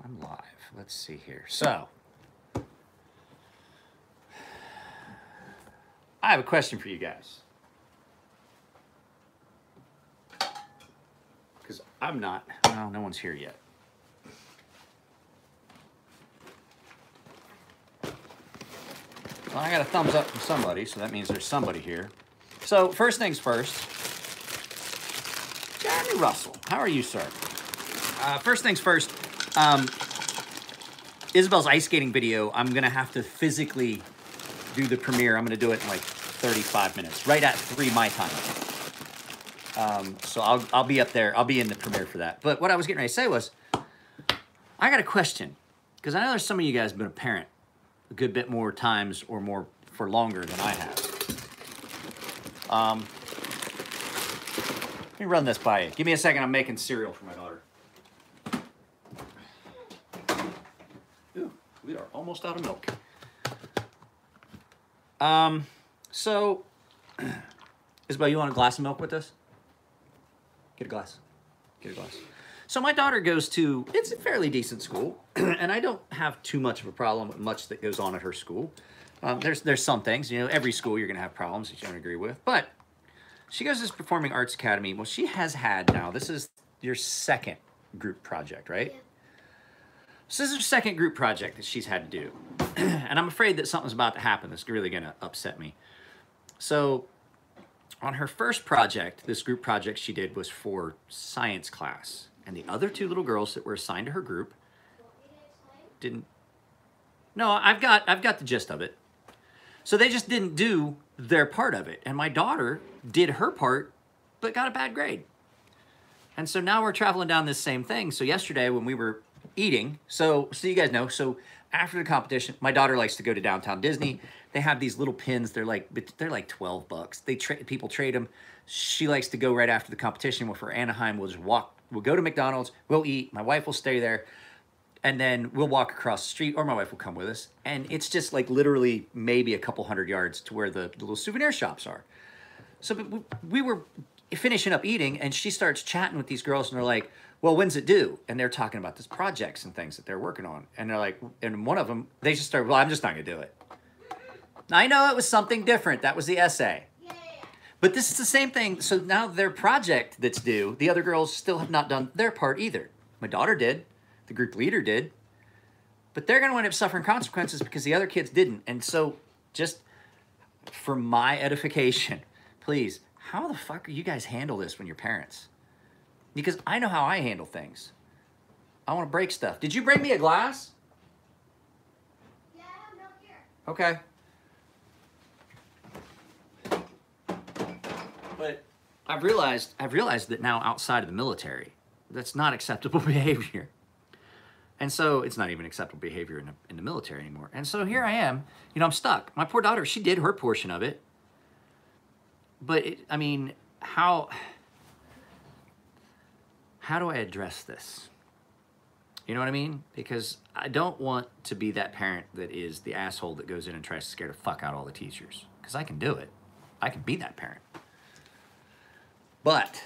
I'm live. Let's see here. So, I have a question for you guys. Because I'm not, well, no one's here yet. Well, I got a thumbs up from somebody, so that means there's somebody here. So, first things first. Jeremy Russell, how are you, sir? First things first. Isabel's ice skating video, I'm going to have to physically do the premiere. I'm going to do it in like 35 minutes, right at 3 my time. So I'll be up there. I'll be in the premiere for that. But what I was getting ready to say was, I got a question. Because I know there's some of you guys have been a parent a good bit more times or more for longer than I have. Let me run this by you. Give me a second. I'm making cereal for my daughter. Ooh, we are almost out of milk. So, Isabel, you want a glass of milk with us? Get a glass. Get a glass. So my daughter goes to, it's a fairly decent school, and I don't have too much of a problem with much that goes on at her school. There's some things, you know, every school you're going to have problems that you don't agree with, but she goes to this Performing Arts Academy. Well, she has had now, this is your second group project, right? Yeah. So this is her second group project that she's had to do. And I'm afraid that something's about to happen that's really going to upset me. So on her first project, this group project she did was for science class. And the other two little girls that were assigned to her group didn't. No, I've got the gist of it. So they just didn't do their part of it. And my daughter did her part, but got a bad grade. And so now we're traveling down this same thing. So yesterday when we were eating, so you guys know, so after the competition, my daughter likes to go to Downtown Disney. They have these little pins. They're like $12. People trade them. She likes to go right after the competition. Well, for Anaheim, we'll just walk. We'll go to McDonald's. We'll eat. My wife will stay there. And then we'll walk across the street, or my wife will come with us. And it's just like literally maybe a couple 100 yards to where the little souvenir shops are. So we were finishing up eating, and she starts chatting with these girls, and they're like, well, when's it due? And they're talking about this projects and things that they're working on. And they're like, and one of them, they just started, well, I'm just not going to do it. I know it was something different. That was the essay. But this is the same thing. So now their project that's due, the other girls still have not done their part either. My daughter did. The group leader did. But they're going to wind up suffering consequences because the other kids didn't. And so just for my edification, please, how the fuck do you guys handle this when you're parents? Because I know how I handle things. I want to break stuff. Did you bring me a glass? Yeah, I have milk here. Okay. But I've realized that now outside of the military, that's not acceptable behavior. And so it's not even acceptable behavior in the military anymore. And so here I am, you know, I'm stuck. My poor daughter, she did her portion of it. But I mean, how do I address this? You know what I mean? Because I don't want to be that parent that is the asshole that goes in and tries to scare the fuck out all the teachers. Because I can do it. I can be that parent. But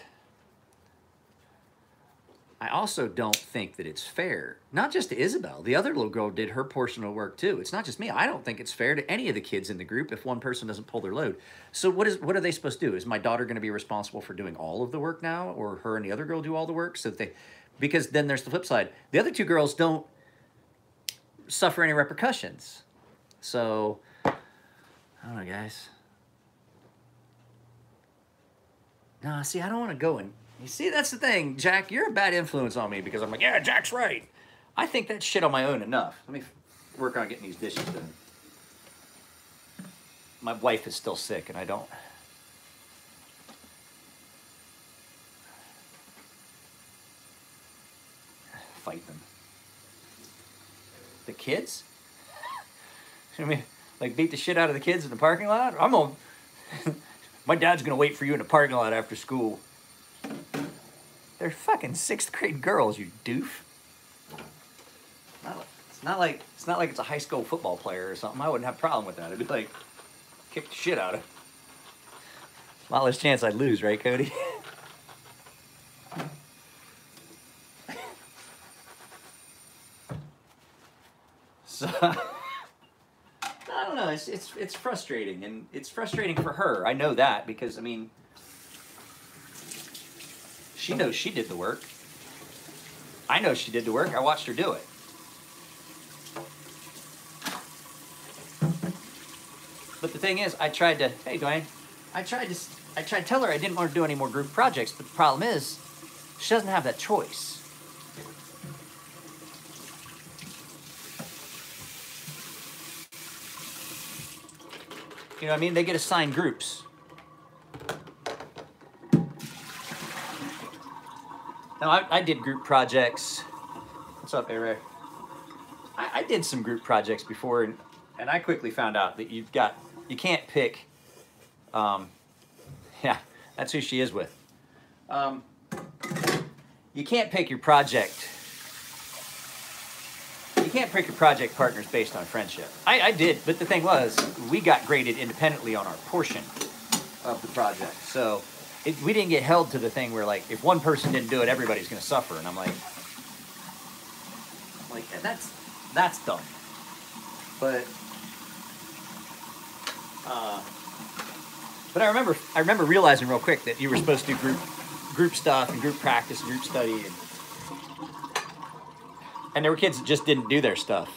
I also don't think that it's fair, not just to Isabel. The other little girl did her portion of work too. It's not just me. I don't think it's fair to any of the kids in the group if one person doesn't pull their load. So what are they supposed to do? Is my daughter going to be responsible for doing all of the work now, or her and the other girl do all the work? So that because then there's the flip side. The other two girls don't suffer any repercussions. So I don't know, guys. No, see, I don't want to go in. You see, that's the thing, Jack. You're a bad influence on me because I'm like, yeah, Jack's right. I think that shit on my own enough. Let me work on getting these dishes done. My wife is still sick, and I don't. Fight them. The kids? I mean, like beat the shit out of the kids in the parking lot? I'm gonna. My dad's gonna wait for you in the parking lot after school. They're fucking 6th grade girls, you doof. It's not like it's a high school football player or something. I wouldn't have a problem with that. It'd be like, kick the shit out of it. A lot less chance I'd lose, right, Cody? So I don't know. It's frustrating, and it's frustrating for her. I know that because I mean, she knows she did the work. I know she did the work. I watched her do it. But the thing is, I tried to. Hey, Dwayne. I tried to tell her I didn't want to do any more group projects. But the problem is, she doesn't have that choice. You know what I mean? They get assigned groups. Now, I did group projects. What's up, A-Ray? I did some group projects before, and I quickly found out that you can't pick, yeah, that's who she is with. You can't pick your project. You can't pick your project partners based on friendship. I did, but the thing was, we got graded independently on our portion of the project. So we didn't get held to the thing where, like, if one person didn't do it, everybody's going to suffer. And I'm like, that's dumb. But I remember realizing real quick that you were supposed to do group stuff and group practice and group study. And there were kids that just didn't do their stuff.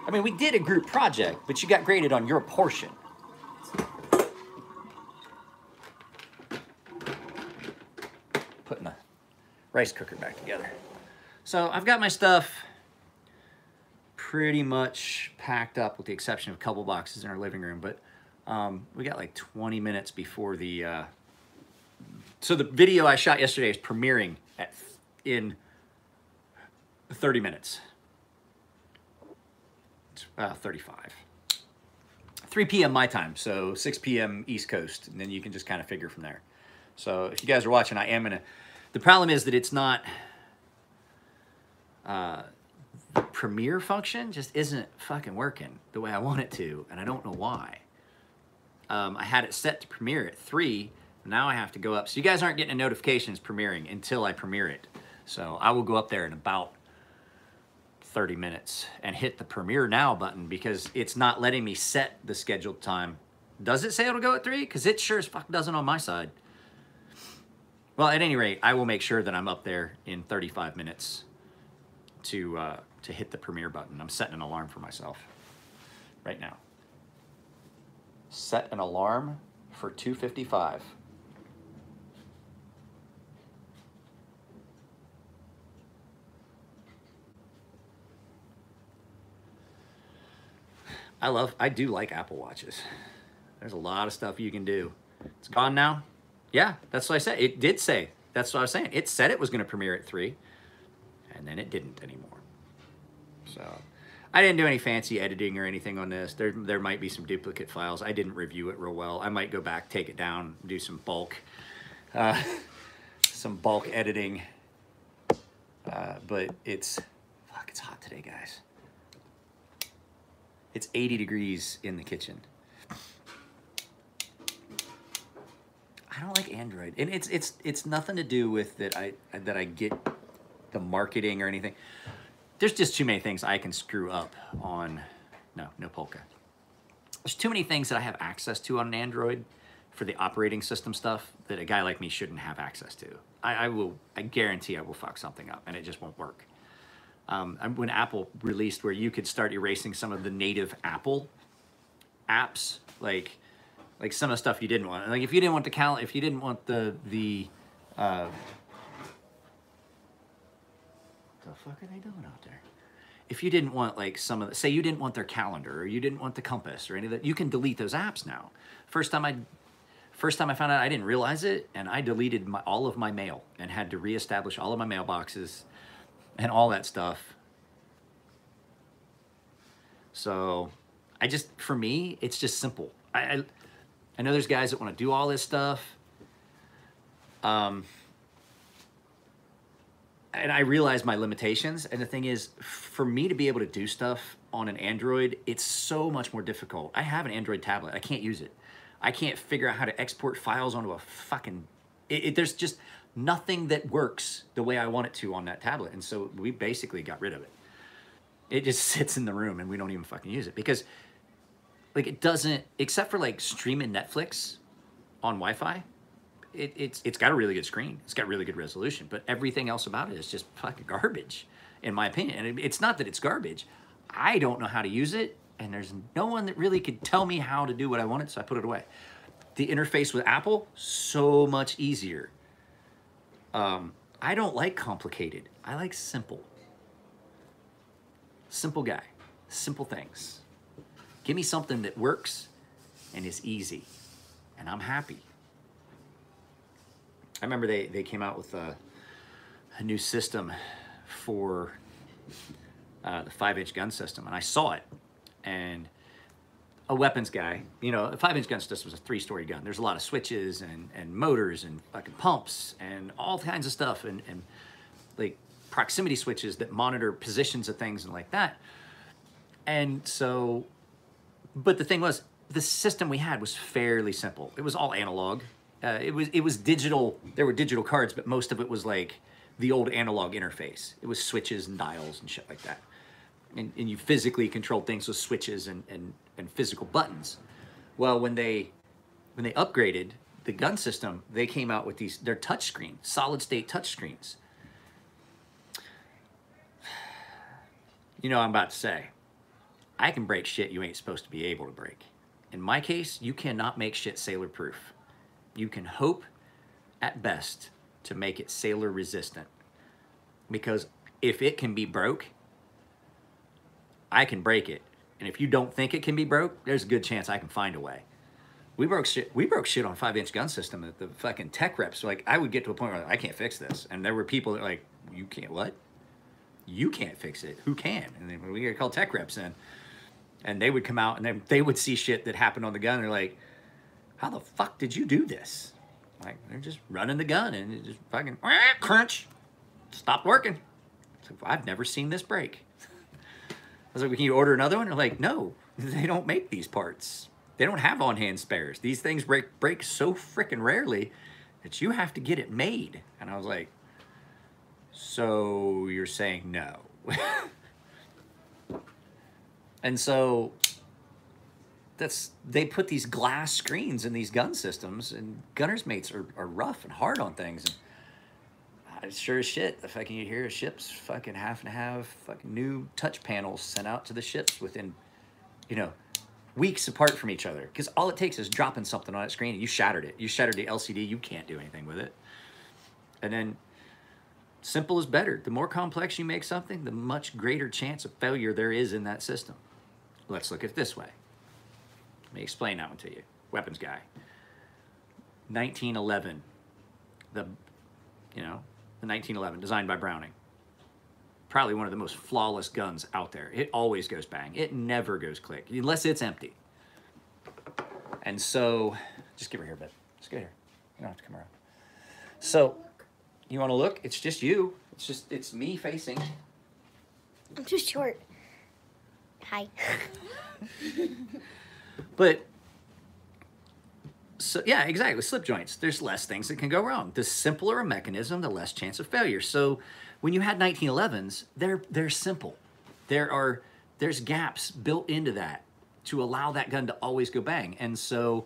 I mean, we did a group project, but you got graded on your portion. Putting the rice cooker back together. So I've got my stuff pretty much packed up with the exception of a couple boxes in our living room, but we got like 20 minutes before the... So the video I shot yesterday is premiering in 30 minutes. 35. 3 p.m. my time, so 6 p.m. East Coast, and then you can just kind of figure from there. So if you guys are watching, I am gonna... The problem is that it's not... the Premiere function just isn't fucking working the way I want it to, and I don't know why. I had it set to premiere at 3, now I have to go up. So you guys aren't getting a notification it's premiering until I premiere it. So I will go up there in about 30 minutes and hit the Premiere Now button because it's not letting me set the scheduled time. Does it say it'll go at 3? Because it sure as fuck doesn't on my side. Well, at any rate, I will make sure that I'm up there in 35 minutes to hit the Premiere button. I'm setting an alarm for myself right now. Set an alarm for 2:55. I do like Apple Watches. There's a lot of stuff you can do. It's gone now? Yeah, that's what I said. It did say. That's what I was saying. It said it was going to premiere at 3, and then it didn't anymore. So I didn't do any fancy editing or anything on this. There might be some duplicate files. I didn't review it real well. I might go back, take it down, do some bulk editing. But it's hot today, guys. It's 80 degrees in the kitchen. I don't like Android, and it's nothing to do with that I get the marketing or anything. There's just too many things I can screw up on. No Polka. There's too many things that I have access to on an Android for the operating system stuff that a guy like me shouldn't have access to. I guarantee I will fuck something up, and it just won't work. When Apple released where you could start erasing some of the native Apple apps, like some of the stuff you didn't want. Like if you didn't want if you didn't want the fuck are they doing out there? If you didn't want like some of the, say you didn't want their calendar or you didn't want the compass or any of that, you can delete those apps now. First time I found out, I didn't realize it, and I deleted all of my mail and had to reestablish all of my mailboxes and all that stuff. So for me, it's just simple. I know there's guys that want to do all this stuff. And I realize my limitations. And the thing is, for me to be able to do stuff on an Android, it's so much more difficult. I have an Android tablet. I can't use it. I can't figure out how to export files onto a fucking... there's just nothing that works the way I want it to on that tablet. And so we basically got rid of it. It just sits in the room and we don't even fucking use it because like it doesn't, except for like streaming Netflix on Wi-Fi, it's got a really good screen. It's got really good resolution, but everything else about it is just fucking garbage, in my opinion. And it's not that it's garbage. I don't know how to use it, and there's no one that really could tell me how to do what I wanted, so I put it away. The interface with Apple, so much easier. I don't like complicated. I like simple. Simple guy. Simple things. Give me something that works and is easy, and I'm happy. I remember they came out with a new system for the 5-inch gun system, and I saw it, and a weapons guy, you know, a 5-inch gun system was a 3-story gun. There's a lot of switches and motors and fucking pumps and all kinds of stuff and like proximity switches that monitor positions of things and like that. And so, but the thing was, the system we had was fairly simple. It was all analog. It was digital. There were digital cards, but most of it was like the old analog interface. It was switches and dials and shit like that. And you physically controlled things with switches and physical buttons. Well, when they upgraded the gun system, they came out with their touch screen, solid state touch screens. You know what I'm about to say. I can break shit you ain't supposed to be able to break. In my case, you cannot make shit sailor proof. You can hope at best to make it sailor resistant. Because if it can be broke, I can break it. And if you don't think it can be broke, there's a good chance I can find a way. We broke shit on a 5-inch gun system that the fucking tech reps, like, I would get to a point where I can't fix this. And there were people that were like, you can't what? You can't fix it. Who can? And then we got called tech reps in. And they would come out and then they would see shit that happened on the gun. And they're like, how the fuck did you do this? Like, they're just running the gun and it just fucking crunch. Stopped working. It's like, I've never seen this break. I was like, can you order another one? They're like, no, they don't make these parts. They don't have on-hand spares. These things break so freaking rarely that you have to get it made. And I was like, so you're saying no? And so they put these glass screens in these gun systems, and gunners' mates are rough and hard on things. And sure as shit, the fucking, you hear ships fucking having to have fucking new touch panels sent out to the ships within, you know, weeks apart from each other. Because all it takes is dropping something on that screen and you shattered it. You shattered the LCD, you can't do anything with it. And then simple is better. The more complex you make something, the much greater chance of failure there is in that system. Let's look at it this way. Let me explain that one to you. Weapons guy. 1911. The 1911, designed by Browning. Probably one of the most flawless guns out there. It always goes bang. It never goes click, unless it's empty. And so, just give her here a bit. Just get here. You don't have to come around. So, you want to look? It's just you. It's me facing. I'm too short. Hi. But, so yeah, exactly. Slip joints, there's less things that can go wrong. The simpler a mechanism, the less chance of failure. So when you had 1911s, they're simple. There's gaps built into that to allow that gun to always go bang. And so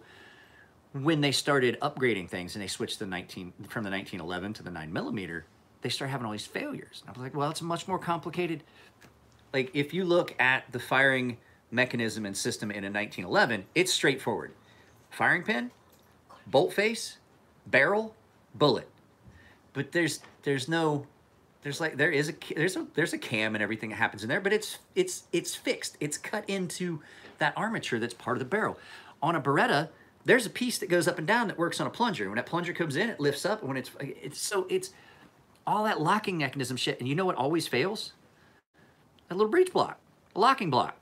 when they started upgrading things and they switched from the 1911 to the 9mm, they started having all these failures. And I was like, well, it's a much more complicated. Like, if you look at the firing mechanism and system in a 1911, it's straightforward. Firing pin, bolt face, barrel, bullet. But there's a cam and everything that happens in there, but it's fixed. It's cut into that armature that's part of the barrel. On a Beretta, there's a piece that goes up and down that works on a plunger. When that plunger comes in, it lifts up. And when it's all that locking mechanism shit. And you know what always fails? A little breech block, a locking block.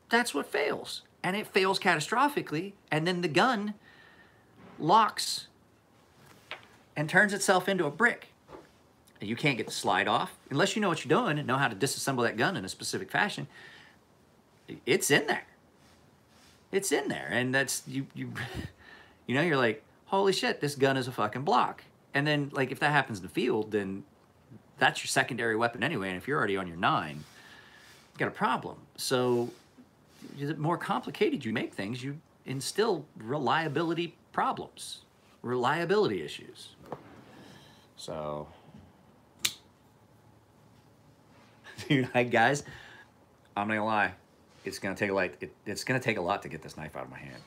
That's what fails. And it fails catastrophically. And then the gun locks and turns itself into a brick. And you can't get the slide off unless you know what you're doing and know how to disassemble that gun in a specific fashion. It's in there. It's in there. And that's, you know, you're like, holy shit, this gun is a fucking block. And then, like, if that happens in the field, then that's your secondary weapon anyway. And if you're already on your 9, you got a problem. So the more complicated you make things, you instill reliability problems, reliability issues. So, dude, guys, I'm not gonna lie, it's gonna take it's gonna take a lot to get this knife out of my hand.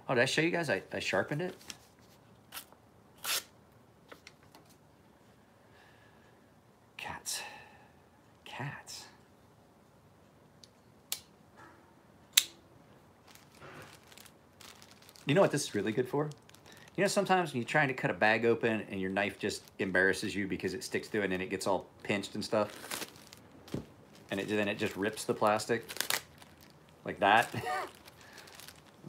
Oh, did I show you guys? I sharpened it. Cats. Cats. You know what this is really good for? You know, sometimes when you're trying to cut a bag open and your knife just embarrasses you because it sticks to it and then it gets all pinched and stuff, and then it just rips the plastic like that.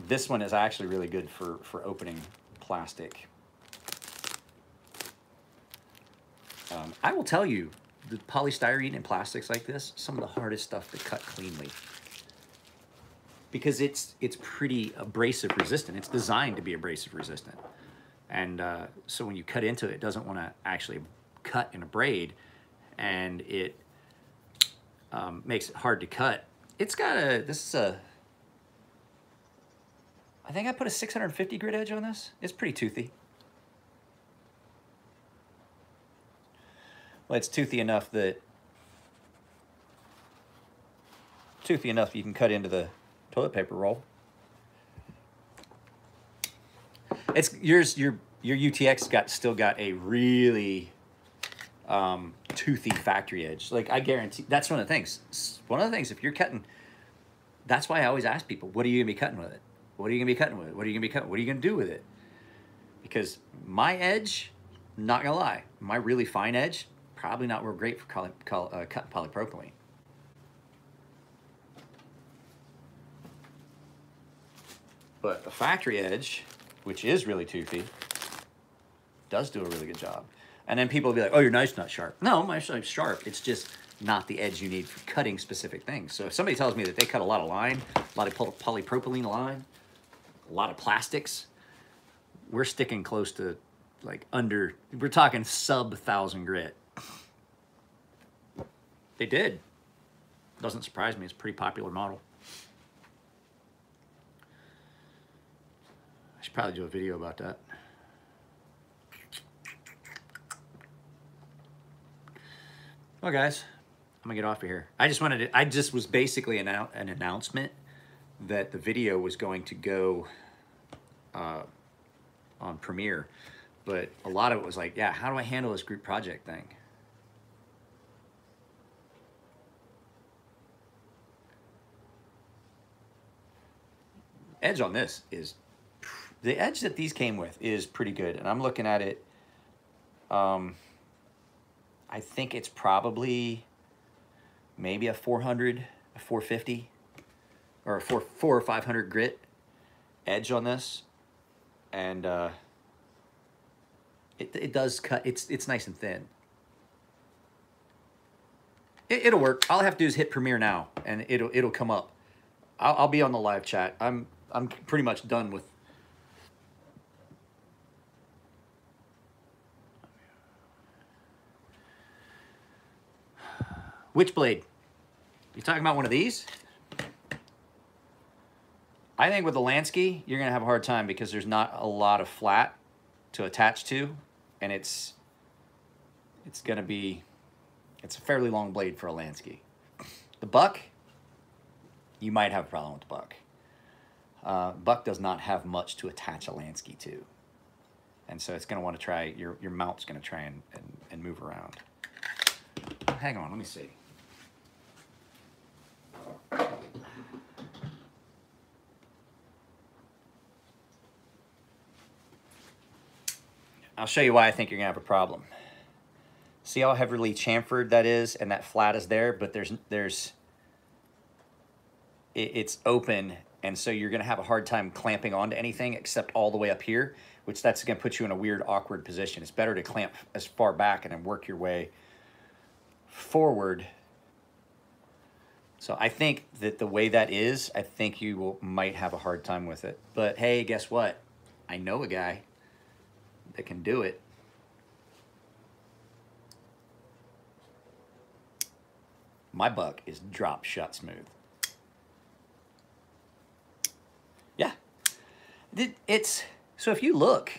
This one is actually really good for opening plastic. I will tell you, the polystyrene and plastics like this, some of the hardest stuff to cut cleanly. Because it's pretty abrasive resistant. It's designed to be abrasive resistant. And so when you cut into it, it doesn't want to actually cut and abrade, and it makes it hard to cut. It's got I think I put a 650 grit edge on this. It's pretty toothy. Well, it's toothy enough that you can cut into the toilet paper roll. It's your UTX still got a really toothy factory edge. Like, I guarantee that's one of the things. One of the things, if you're cutting, that's why I always ask people, what are you gonna be cutting with it? What are you gonna be cutting with it? What are you gonna be cutting? What are you gonna do with it? Because my edge, not gonna lie, my really fine edge, probably not real great for cutting polypropylene. But the factory edge, which is really toothy, does do a really good job. And then people will be like, oh, your knife's not sharp. No, my knife's sharp. It's just not the edge you need for cutting specific things. So if somebody tells me that they cut a lot of line, a lot of polypropylene line, a lot of plastics, we're sticking close to like we're talking sub 1,000 grit. They did. Doesn't surprise me. It's a pretty popular model. I should probably do a video about that. Well, guys, I'm gonna get off of here. I just was basically an announcement that the video was going to go on Premiere, but a lot of it was like, yeah, how do I handle this group project thing? Edge on this is, the edge that these came with is pretty good, and I'm looking at it. I think it's probably maybe a 400, a 450, or a 400 or 500 grit edge on this, and it does cut. It's nice and thin. It'll work. All I have to do is hit Premiere now, and it'll come up. I'll be on the live chat. I'm pretty much done with. Which blade? You talking about one of these? I think with the Lansky, you're gonna have a hard time because there's not a lot of flat to attach to, and it's a fairly long blade for a Lansky. The Buck, you might have a problem with the Buck. Buck does not have much to attach a Lansky to, and so it's gonna want to try, your mount's gonna try and move around. Hang on, let me see. I'll show you why I think you're gonna have a problem. See how heavily chamfered that is, and that flat is there, but it's open, and so you're gonna have a hard time clamping onto anything except all the way up here, which that's gonna put you in a weird, awkward position. It's better to clamp as far back and then work your way forward. So I think that the way that is, I think you might have a hard time with it. But hey, guess what? I know a guy that can do it. my buck is drop shut smooth. Yeah. It's, so if you look,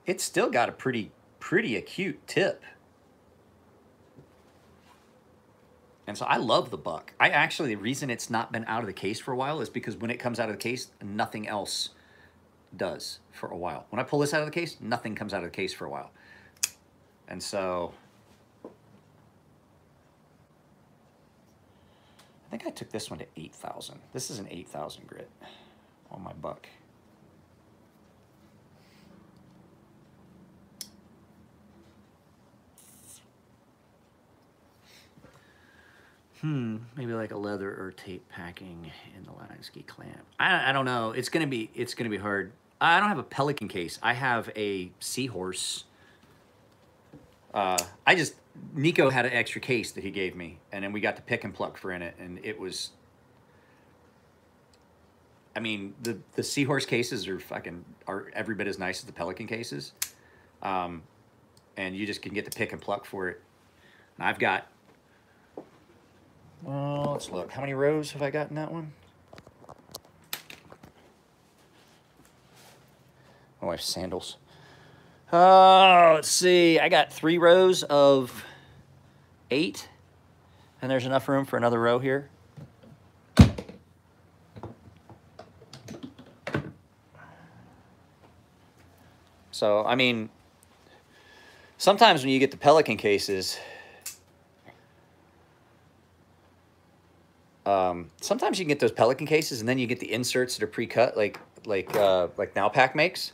it's still got a pretty acute tip. And so I love the buck. I actually, the reason it's not been out of the case for a while is because when it comes out of the case, nothing else does for a while. When I pull this out of the case, nothing comes out of the case for a while. And so I think I took this one to 8,000. This is an 8,000 grit on my buck. Maybe like a leather or tape packing in the Lanigsky clamp. I don't know. It's gonna be hard. I don't have a Pelican case. I have a Seahorse. Nico had an extra case that he gave me, and then we got the pick and pluck for in it, and it was. I mean, the Seahorse cases are every bit as nice as the Pelican cases, and you just can get the pick and pluck for it. And I've got. Well, let's look. How many rows have I got in that one? My wife's sandals. Let's see. I got 3 rows of 8, and there's enough room for another row here. So, I mean, sometimes when you get the Pelican cases, sometimes you can get those Pelican cases, and then you get the inserts that are pre-cut, like Nowpack makes.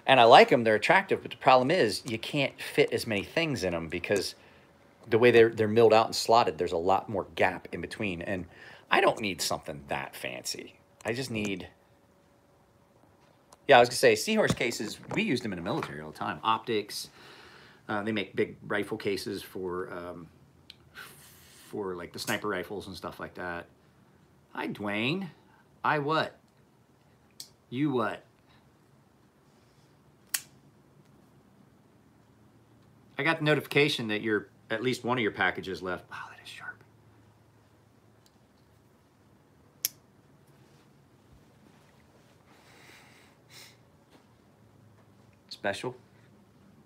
And I like them; they're attractive. But the problem is, you can't fit as many things in them because the way they're milled out and slotted, there's a lot more gap in between. And I don't need something that fancy. I just need. Yeah, I was gonna say Seahorse cases. We used them in the military all the time. Optics. They make big rifle cases for like the sniper rifles and stuff like that. Hi, Dwayne. I what? You what? I got the notification that at least one of your packages left. Wow, that is sharp. Special?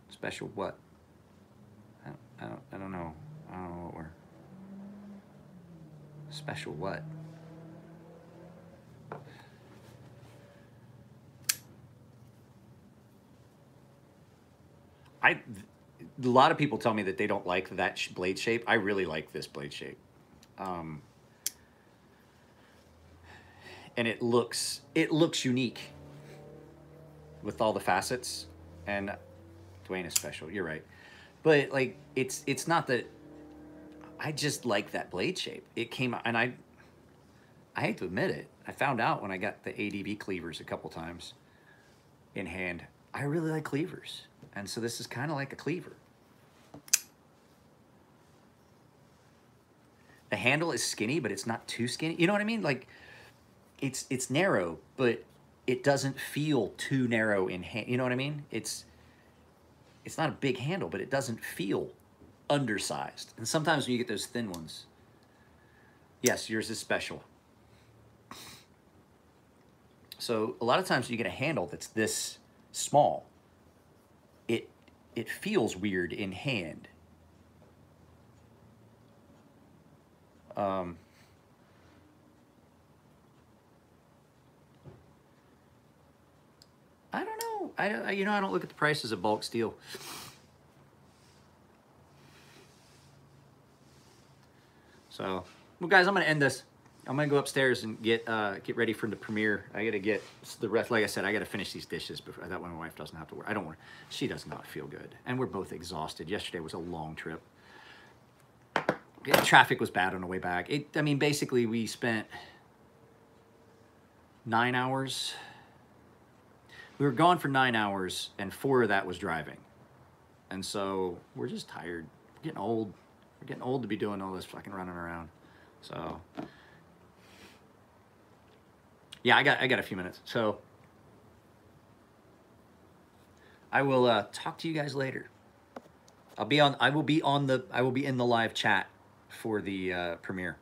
Special what? I don't know. I don't know what we're... Special what? A lot of people tell me that they don't like that blade shape. I really like this blade shape. And it looks unique with all the facets. And Dwayne is special, you're right. But like it's not that. I just like that blade shape. It came out, and I hate to admit it, I found out when I got the ADV cleavers a couple times in hand, I really like cleavers. And so this is kind of like a cleaver. The handle is skinny, but it's not too skinny. You know what I mean? Like, it's narrow, but it doesn't feel too narrow in hand. You know what I mean? It's not a big handle, but it doesn't feel undersized. And sometimes when you get those thin ones, yes, yours is special. So a lot of times when you get a handle that's this small, it feels weird in hand. I don't know. I don't look at the prices of bulk steel. So, well, guys, I'm gonna end this. I'm gonna go upstairs and get ready for the premiere. I gotta get the rest. Like I said, I gotta finish these dishes before that way my wife doesn't have to work. I don't want. She does not feel good, and we're both exhausted. Yesterday was a long trip. Traffic was bad on the way back. I mean, basically, we spent 9 hours. We were gone for 9 hours, and 4 of that was driving. And so we're just tired. We're getting old. We're getting old to be doing all this fucking running around. So, yeah, I got a few minutes. So I will talk to you guys later. I will be in the live chat for the premiere.